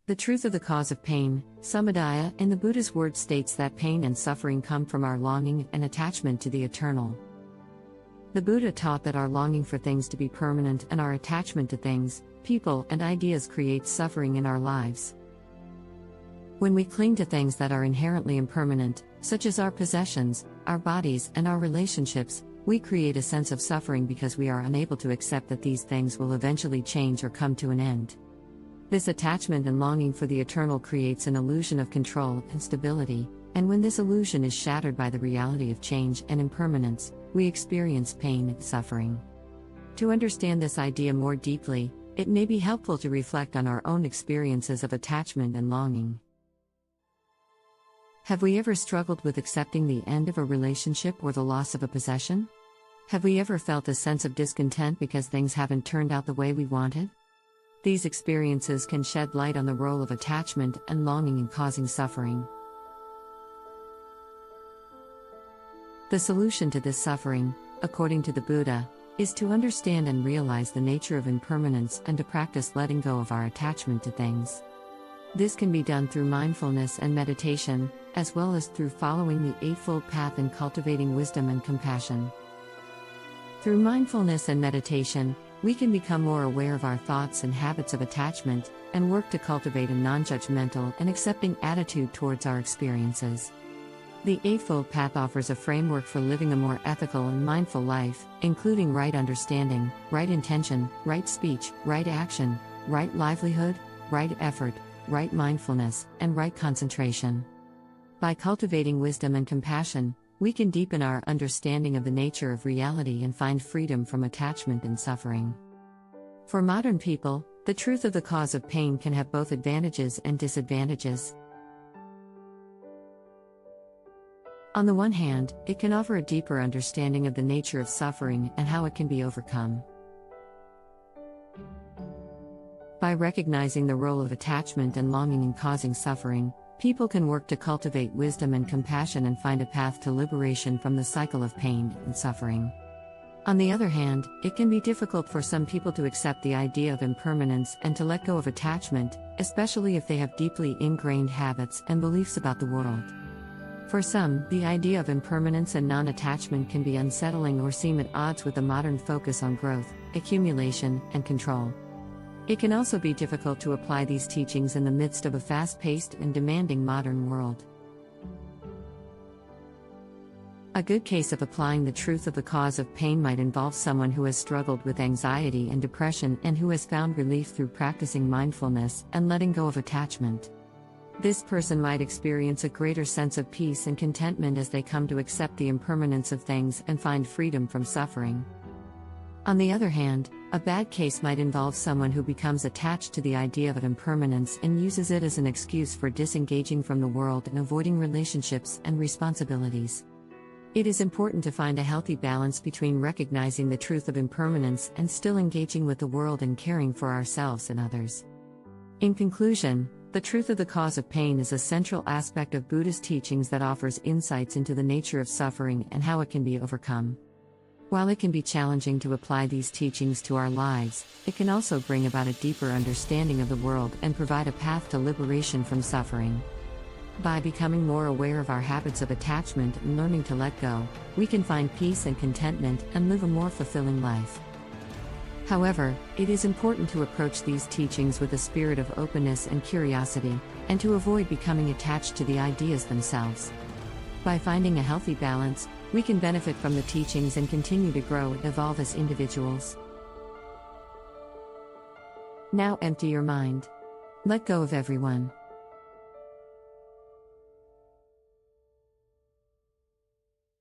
The truth of the cause of pain, samadaya, in the Buddha's word states that pain and suffering come from our longing and attachment to the eternal. The Buddha taught that our longing for things to be permanent and our attachment to things, people, and ideas creates suffering in our lives. When we cling to things that are inherently impermanent, such as our possessions, our bodies, and our relationships, we create a sense of suffering because we are unable to accept that these things will eventually change or come to an end. This attachment and longing for the eternal creates an illusion of control and stability, and when this illusion is shattered by the reality of change and impermanence, we experience pain and suffering. To understand this idea more deeply, it may be helpful to reflect on our own experiences of attachment and longing. Have we ever struggled with accepting the end of a relationship or the loss of a possession? Have we ever felt a sense of discontent because things haven't turned out the way we wanted? These experiences can shed light on the role of attachment and longing in causing suffering. The solution to this suffering, according to the Buddha, is to understand and realize the nature of impermanence and to practice letting go of our attachment to things. This can be done through mindfulness and meditation, as well as through following the Eightfold Path and cultivating wisdom and compassion. Through mindfulness and meditation, we can become more aware of our thoughts and habits of attachment, and work to cultivate a non-judgmental and accepting attitude towards our experiences. The Eightfold Path offers a framework for living a more ethical and mindful life, including right understanding, right intention, right speech, right action, right livelihood, right effort, right mindfulness, and right concentration. By cultivating wisdom and compassion, we can deepen our understanding of the nature of reality and find freedom from attachment and suffering. For modern people, the truth of the cause of pain can have both advantages and disadvantages. On the one hand, it can offer a deeper understanding of the nature of suffering and how it can be overcome. By recognizing the role of attachment and longing in causing suffering, people can work to cultivate wisdom and compassion and find a path to liberation from the cycle of pain and suffering. On the other hand, it can be difficult for some people to accept the idea of impermanence and to let go of attachment, especially if they have deeply ingrained habits and beliefs about the world. For some, the idea of impermanence and non-attachment can be unsettling or seem at odds with the modern focus on growth, accumulation, and control. It can also be difficult to apply these teachings in the midst of a fast-paced and demanding modern world. A good case of applying the truth of the cause of pain might involve someone who has struggled with anxiety and depression and who has found relief through practicing mindfulness and letting go of attachment. This person might experience a greater sense of peace and contentment as they come to accept the impermanence of things and find freedom from suffering. On the other hand, a bad case might involve someone who becomes attached to the idea of impermanence and uses it as an excuse for disengaging from the world and avoiding relationships and responsibilities. It is important to find a healthy balance between recognizing the truth of impermanence and still engaging with the world and caring for ourselves and others. In conclusion, the truth of the cause of pain is a central aspect of Buddha's teachings that offers insights into the nature of suffering and how it can be overcome. While it can be challenging to apply these teachings to our lives, it can also bring about a deeper understanding of the world and provide a path to liberation from suffering. By becoming more aware of our habits of attachment and learning to let go, we can find peace and contentment and live a more fulfilling life. However, it is important to approach these teachings with a spirit of openness and curiosity, and to avoid becoming attached to the ideas themselves. By finding a healthy balance, we can benefit from the teachings and continue to grow and evolve as individuals. Now empty your mind. Let go of everyone.